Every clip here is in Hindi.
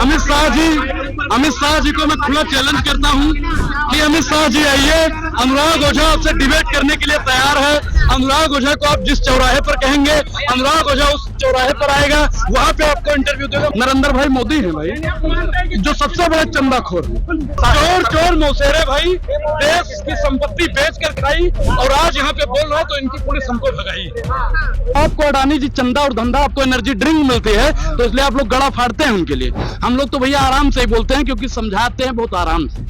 अमित शाह जी को मैं खुला चैलेंज करता हूं कि अमित शाह जी आइए, अनुराग ओझा आपसे डिबेट करने के लिए तैयार है। अनुराग ओझा को आप जिस चौराहे पर कहेंगे, अनुराग ओझा उस चौराहे पर आएगा, वहां पे आपको इंटरव्यू देगा। नरेंद्र भाई मोदी है भाई, जो सबसे बड़े चंदाखोर चोर चोर मौसेरे भाई, देश की संपत्ति बेच कर खाई और आज यहाँ पे बोल रहा है तो इनकी पुलिस हमको भगाई। आपको अडानी जी चंदा और धंधा, आपको एनर्जी ड्रिंक मिलती है तो इसलिए आप लोग गला फाड़ते हैं उनके लिए। हम लोग तो भैया आराम से ही बोलते हैं क्योंकि समझाते हैं बहुत आराम से।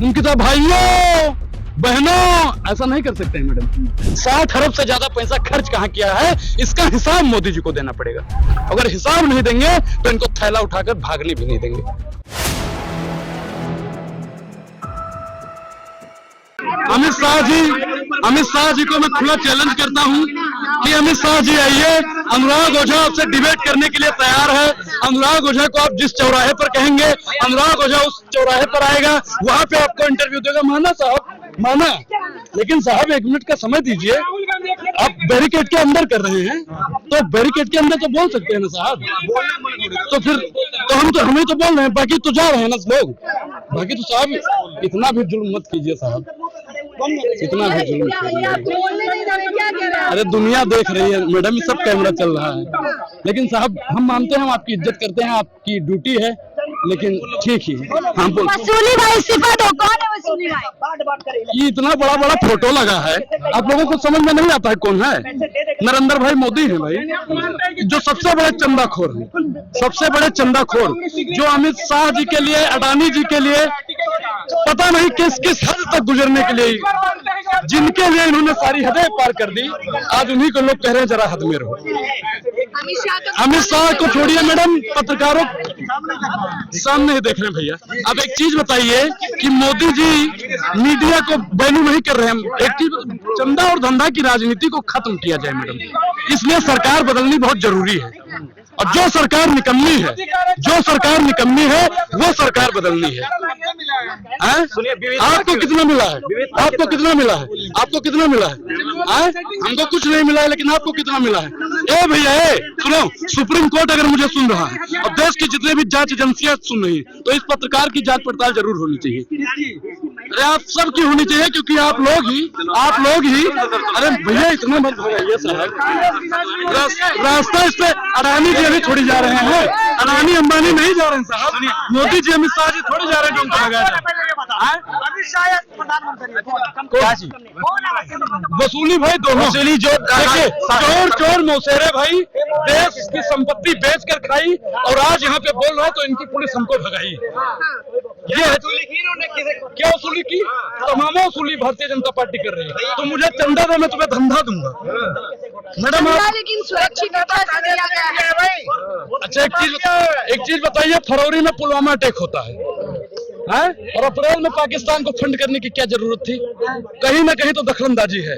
उनकी तो भाइयों बहनों ऐसा नहीं कर सकते हैं मैडम। 60 अरब से ज्यादा पैसा खर्च कहाँ किया है, इसका हिसाब मोदी जी को देना पड़ेगा। अगर हिसाब नहीं देंगे तो इनको थैला उठाकर भागने भी नहीं देंगे। अमित शाह जी को मैं खुला चैलेंज करता हूं कि अमित शाह जी आइए, अनुराग ओझा आपसे डिबेट करने के लिए तैयार है। अनुराग ओझा को आप जिस चौराहे पर कहेंगे, अनुराग ओझा उस चौराहे पर आएगा, वहां पे आपको इंटरव्यू देगा। माना साहब, माना, लेकिन साहब 1 मिनट का समय दीजिए। आप बैरिकेड के अंदर कर रहे हैं तो बैरिकेड के अंदर तो बोल सकते हैं ना साहब। तो फिर तो हमें तो बोल रहे हैं, बाकी तो जा रहे हैं ना लोग। बाकी तो साहब इतना भी जुल्म मत कीजिए साहब, इतना भी जुल्म कीजिए। अरे दुनिया देख रही है मैडम, ये सब कैमरा चल रहा है। लेकिन साहब हम मानते हैं, हम आपकी इज्जत करते हैं, आपकी ड्यूटी है, लेकिन ठीक ही हम वसूली भाई इस्तीफा दो। कौन है वसूली भाई? ये इतना बड़ा बड़ा फोटो लगा है, आप लोगों को समझ में नहीं आता है कौन है। नरेंद्र भाई मोदी है भाई, जो सबसे बड़े चंदाखोर हैं, सबसे बड़े चंदाखोर, जो अमित शाह जी के लिए, अडानी जी के लिए पता नहीं किस किस हद तक गुजरने के लिए, जिनके लिए इन्होंने सारी हदें पार कर दी, आज उन्हीं को लोग कह रहे हैं जरा हद में रहो। अमित शाह को छोड़िए मैडम, पत्रकारों सामने ही देख रहे हैं भैया। अब एक चीज बताइए कि मोदी जी मीडिया को वैल्यू नहीं कर रहे हैं। एक चीज, चंदा और धंधा की राजनीति को खत्म किया जाए मैडम, इसलिए सरकार बदलनी बहुत जरूरी है। और जो सरकार निकम्मी है, जो सरकार निकम्मी है वो सरकार बदलनी है। आपको कितना मिला है? आपको कितना मिला है? आपको कितना मिला है? हमको कुछ नहीं मिला है, लेकिन आपको कितना मिला है? ए भैया सुनो, सुप्रीम कोर्ट अगर मुझे सुन रहा है और देश की जितने भी जांच एजेंसियां सुन रही है, तो इस पत्रकार की जांच पड़ताल जरूर होनी चाहिए। अरे आप सब की होनी चाहिए, क्योंकि आप लोग ही अरे भैया इतना मत भगाइए साहब। रास्ता इस पे अडानी जी अभी थोड़ी जा रहे हैं, अडानी अंबानी नहीं जा रहे हैं साहब। मोदी जी अमित शाह जी थोड़ी जा रहे हैं जो उनको भगाया जाए। वसूली भाई दोनों, वसूली जो चोर चोर मौसेरे भाई, देश की संपत्ति बेच कर खाई और आज यहाँ पे बोल रहा है तो इनकी पुलिस हमको भगाई। ये क्या वसूली की? तमाम वसूली भारतीय जनता पार्टी कर रही है। तो मुझे चंदा दो, मैं तुम्हें धंधा दूंगा मैडम। लेकिन सुरक्षित अच्छा एक चीज बताइए, फरवरी में पुलवामा अटैक होता है और अप्रैल में पाकिस्तान को फंड करने की क्या जरूरत थी? कहीं ना कहीं तो दखलंदाजी है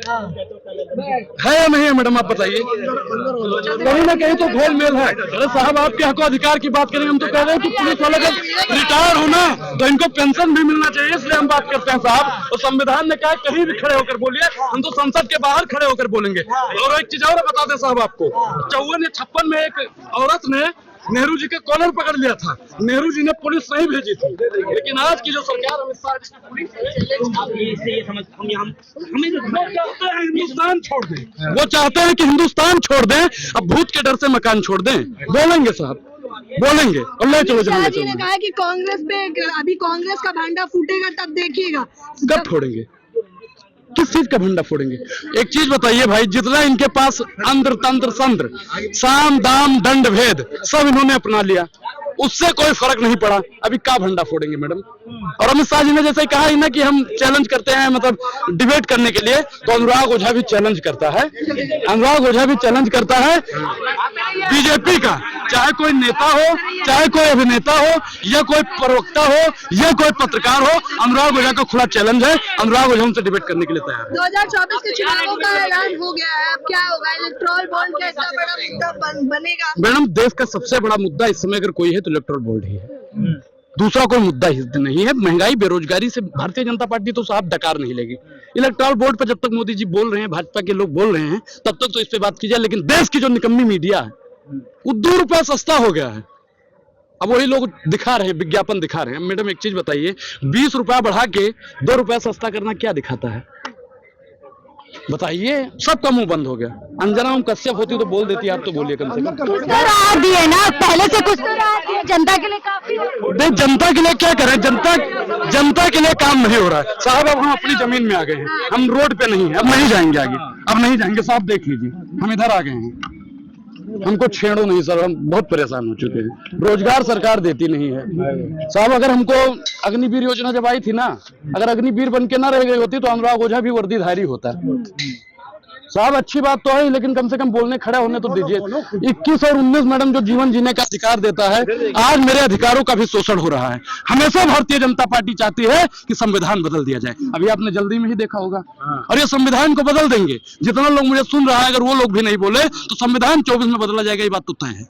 या नहीं है मैडम? आप बताइए, कहीं ना कहीं तो घोलमेल है। अरे साहब आपके हक अधिकार की बात करें, हम तो कह रहे हैं कि पुलिस वाले जब रिटायर होना तो इनको पेंशन भी मिलना चाहिए, इसलिए हम बात करते हैं साहब। और संविधान ने कहा कहीं भी खड़े होकर बोलिए, हम तो संसद के बाहर खड़े होकर बोलेंगे। और एक चीज और बता दें साहब आपको, 54 या 56 में एक औरत ने नेहरू जी के कॉलर पकड़ लिया था, नेहरू जी ने पुलिस नहीं भेजी थी। लेकिन आज की जो सरकार अमित शाह हिंदुस्तान छोड़ दें, वो चाहते हैं कि हिंदुस्तान छोड़ दें, अब भूत के डर से मकान छोड़ दें। बोलेंगे साहब, बोलेंगे। अल्लाह चलो शाह जी ने कहा कि कांग्रेस पे अभी कांग्रेस का भांडा फूटेगा तब देखिएगा। कब फोड़ेंगे? किस चीज का भंडा फोड़ेंगे? एक चीज बताइए भाई, जितना इनके पास अंतर तंत्र संत्र, साम दाम दंड भेद सब इन्होंने अपना लिया, उससे कोई फर्क नहीं पड़ा। अभी क्या भंडा फोड़ेंगे मैडम? और अमित शाह जी ने जैसे कहा ही ना कि हम चैलेंज करते हैं, मतलब डिबेट करने के लिए, तो अनुराग ओझा भी चैलेंज करता है। अनुराग ओझा भी चैलेंज करता है बीजेपी का, चाहे कोई नेता हो, चाहे कोई अभिनेता हो, या कोई प्रवक्ता हो, या कोई पत्रकार हो, अनुराग ओझा का खुला चैलेंज है। अनुराग ओझा उनसे डिबेट करने के लिए तैयार है। 2024 के चुनावों का ऐलान हो गया है, अब क्या होगा? इलेक्टोरल बॉन्ड का इतना बड़ा मुद्दा बनेगा? मैडम देश का सबसे बड़ा मुद्दा इस समय अगर कोई है तो इलेक्टोरल बॉन्ड ही है, दूसरा कोई मुद्दा ही नहीं है। महंगाई बेरोजगारी से भारतीय जनता पार्टी तो साहब डकार नहीं लेगी। इलेक्टोरल बोर्ड पर जब तक मोदी जी बोल रहे हैं, भाजपा के लोग बोल रहे हैं, तब तक तो इस पे बात की जाए। लेकिन देश की जो निकम्मी मीडिया है, वो 2 रुपया सस्ता हो गया है। अब वही लोग दिखा रहे हैं, विज्ञापन दिखा रहे हैं। मैडम एक चीज बताइए, 20 रुपया बढ़ा के 2 रुपया सस्ता करना क्या दिखाता है? बताइए, सबका मुंह बंद हो गया। अंजना हम कश्यप होती तो बोल देती, आप तो बोलिए कम से कम। कुछ तो राहत दिए ना, पहले से कुछ तो राहत दिए, जनता के लिए काफी है। देख, जनता के लिए क्या करें? जनता के लिए काम नहीं हो रहा है साहब। अब हम अपनी जमीन में आ गए हैं, हम रोड पे नहीं है, अब नहीं जाएंगे आगे, अब नहीं जाएंगे साहब। देख लीजिए, हम इधर आ गए हैं, हमको छेड़ो नहीं सर, हम बहुत परेशान हो चुके हैं। रोजगार सरकार देती नहीं है साहब। अगर हमको अग्निवीर योजना जब आई थी ना, अगर अग्निवीर बन के ना रह गई होती तो अनुराग ओझा भी वर्दीधारी होता साहब। अच्छी बात तो है, लेकिन कम से कम बोलने खड़ा होने तो दीजिए। 21 और 19 मैडम जो जीवन जीने का अधिकार देता है, आज मेरे अधिकारों का भी शोषण हो रहा है। हमेशा भारतीय जनता पार्टी चाहती है कि संविधान बदल दिया जाए। अभी आपने जल्दी में ही देखा होगा, और ये संविधान को बदल देंगे। जितना लोग मुझे सुन रहा है, अगर वो लोग भी नहीं बोले तो संविधान 24 में बदला जाएगा, ये बात तो तय है।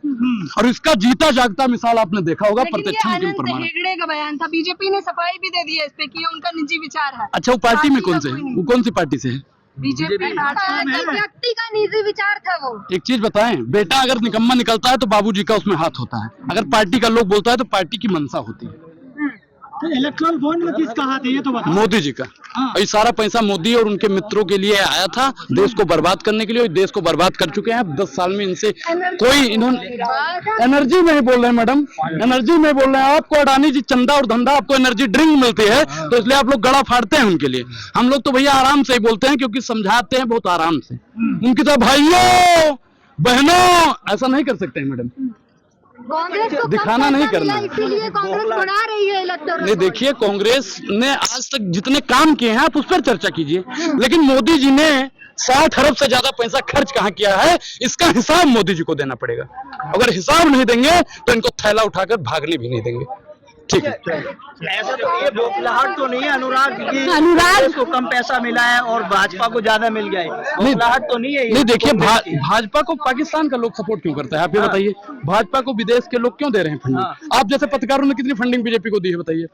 और इसका जीता जागता मिसाल आपने देखा होगा, प्रत्यक्ष प्रमाण। हेगड़े का बयान था, बीजेपी ने सफाई भी दे दी है इस पे कि उनका निजी विचार है। अच्छा, वो पार्टी में कौन से, वो कौन सी पार्टी से है? बीजेपी व्यक्ति का निजी विचार था वो। एक चीज बताएं, बेटा अगर निकम्मा निकलता है तो बाबूजी का उसमें हाथ होता है, अगर पार्टी का लोग बोलता है तो पार्टी की मंशा होती है। तो इलेक्ट्रल बॉन्ड में किसका हाथ है ये तो बताओ। मोदी जी का। और ये सारा पैसा मोदी और उनके मित्रों के लिए आया था, देश को बर्बाद करने के लिए। और देश को बर्बाद कर चुके हैं। अब 10 साल में इनसे कोई, इन्होंने एनर्जी में ही बोल रहे हैं मैडम, एनर्जी में बोल रहे हैं। आपको अडानी जी चंदा और धंधा, आपको एनर्जी ड्रिंक मिलती है तो इसलिए आप लोग गला फाड़ते हैं उनके लिए। हम लोग तो भैया आराम से ही बोलते हैं, क्योंकि समझाते हैं बहुत आराम से। उनकी तो भाइयों बहनों ऐसा नहीं कर सकते हैं मैडम, कांग्रेस को दिखाना नहीं करना है। इसीलिए कांग्रेस बढ़ा रही है इलेक्टोरल। नहीं, देखिए, कांग्रेस ने आज तक जितने काम किए हैं आप उस पर चर्चा कीजिए, लेकिन मोदी जी ने 60 अरब से ज्यादा पैसा खर्च कहाँ किया है, इसका हिसाब मोदी जी को देना पड़ेगा। अगर हिसाब नहीं देंगे तो इनको थैला उठाकर भागने भी नहीं देंगे। ठीक है, ऐसा तो ये बौखलाहट तो नहीं है अनुराग को कम पैसा मिला है और भाजपा को ज्यादा मिल गया है, बौखलाहट तो नहीं है ये? नहीं, देखिए, भाजपा को पाकिस्तान का लोग सपोर्ट क्यों करता है आप ये बताइए? भाजपा को विदेश के लोग क्यों दे रहे हैं फंडिंग? आप जैसे पत्रकारों ने कितनी फंडिंग बीजेपी को दी है बताइए?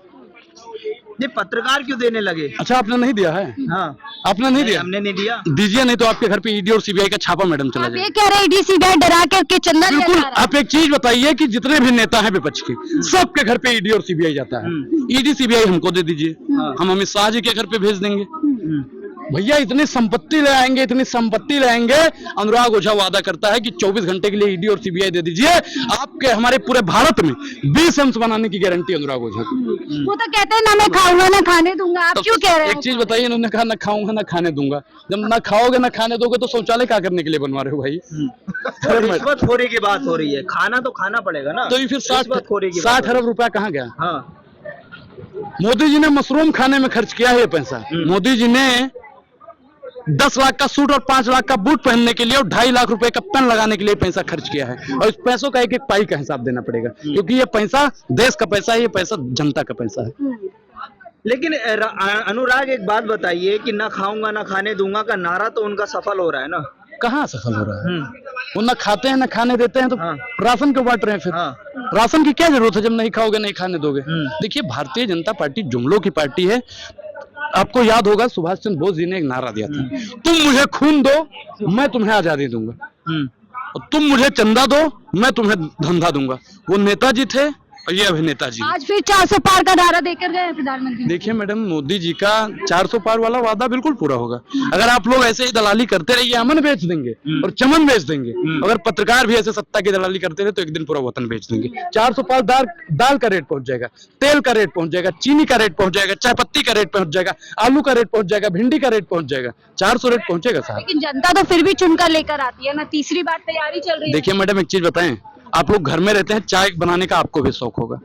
ये पत्रकार क्यों देने लगे? अच्छा, आपने नहीं दिया है? हाँ, आपने नहीं दिया? हमने नहीं दिया। दीजिए, नहीं तो आपके घर पे ईडी और सीबीआई का छापा मैडम चला आप जाए। ये कह रहे हैं ईडी सीबीआई डरा के चंदा लिया बिल्कुल। जा रहा है। आप एक चीज बताइए कि जितने भी नेता हैं विपक्ष के, सबके घर पे ईडी और सीबीआई जाता है। ईडी सीबीआई हमको दे दीजिए, हम अमित शाह जी के घर पे भेज देंगे। भैया इतनी संपत्ति ले आएंगे, इतनी संपत्ति ले आएंगे। अनुराग ओझा वादा करता है कि 24 घंटे के लिए ईडी और सीबीआई दे दीजिए। आपके हमारे पूरे भारत में 20 एम्स बनाने की गारंटी अनुराग ओझा की। वो तो कहते हैं ना मैं खाऊंगा ना खाने दूंगा, आप क्यों कह रहे हैं? एक चीज बताइए, इन्होंने कहा ना खाऊंगा ना खाने दूंगा। जब ना खाओगे ना खाने दोगे तो शौचालय क्या करने के लिए बनवा रहे हो भाई? रिश्वतखोरी की बात हो रही है, खाना तो खाना पड़ेगा ना। तो ये फिर 60 अरब रुपया कहाँ गया? हाँ, मोदी जी ने मशरूम खाने में खर्च किया है ये पैसा। मोदी जी ने 10 लाख का सूट और 5 लाख का बूट पहनने के लिए और 2.5 लाख रुपए का पेन लगाने के लिए पैसा खर्च किया है। और इस पैसों का एक एक पाई का हिसाब देना पड़ेगा, क्योंकि ये पैसा देश का पैसा है, ये पैसा जनता का पैसा है। लेकिन अनुराग एक बात बताइए कि ना खाऊंगा ना खाने दूंगा का नारा तो उनका सफल हो रहा है ना? कहाँ सफल हो रहा है? वो ना खाते हैं ना खाने देते हैं, तो राशन क्यों बांट रहे हैं फिर? राशन की क्या जरूरत है जब नहीं खाओगे नहीं खाने दोगे? देखिए, भारतीय जनता पार्टी जुमलों की पार्टी है। आपको याद होगा सुभाष चंद्र बोस जी ने एक नारा दिया था, तुम मुझे खून दो मैं तुम्हें आजादी दूंगा, और तुम मुझे चंदा दो मैं तुम्हें धंधा दूंगा। वो नेताजी थे और ये अभिनेता जी। आज फिर 400 पार का नारा देकर गए प्रधानमंत्री। देखिए मैडम, मोदी जी का 400 पार वाला वादा बिल्कुल पूरा होगा। अगर आप लोग ऐसे ही दलाली करते रहिए, अमन बेच देंगे और चमन बेच देंगे। अगर पत्रकार भी ऐसे सत्ता की दलाली करते रहे तो एक दिन पूरा वतन बेच देंगे। 400 पार दाल का रेट पहुंच जाएगा, तेल का रेट पहुंच जाएगा, चीनी का रेट पहुंच जाएगा, चाय पत्ती का रेट पहुंच जाएगा, आलू का रेट पहुंच जाएगा, भिंडी का रेट पहुंच जाएगा। 400 रेट पहुंचेगा साहब। लेकिन जनता तो फिर भी चुनकर लेकर आती है ना, तीसरी बार तैयारी चल रही है। देखिए मैडम, एक चीज बताएं, आप लोग घर में रहते हैं, चाय बनाने का आपको भी शौक होगा।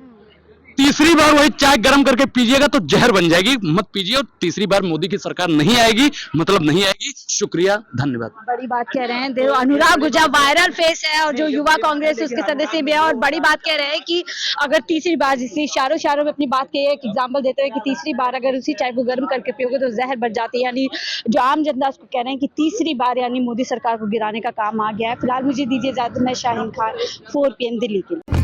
तीसरी बार वही चाय गर्म करके पीजिएगा तो जहर बन जाएगी, मत पीजिए। और तीसरी बार मोदी की सरकार नहीं आएगी, मतलब नहीं आएगी। शुक्रिया, धन्यवाद। बड़ी बात कह रहे हैं, देखो अनुराग ओझा वायरल फेस है और जो युवा कांग्रेस उसके सदस्य भी है, और बड़ी बात कह रहे हैं कि अगर तीसरी बार, जिससे इशारों में अपनी बात कही है, एक एग्जाम्पल देते हैं कि तीसरी बार अगर उसी चाय को गर्म करके पियोगे तो जहर बन जाती है। यानी जो आम जनता उसको कह रहे हैं कि तीसरी बार यानी मोदी सरकार को गिराने का काम आ गया है। फिलहाल मुझे दीजिए इजाजत, मैं शाहीन खान, 4 PM दिल्ली के लिए।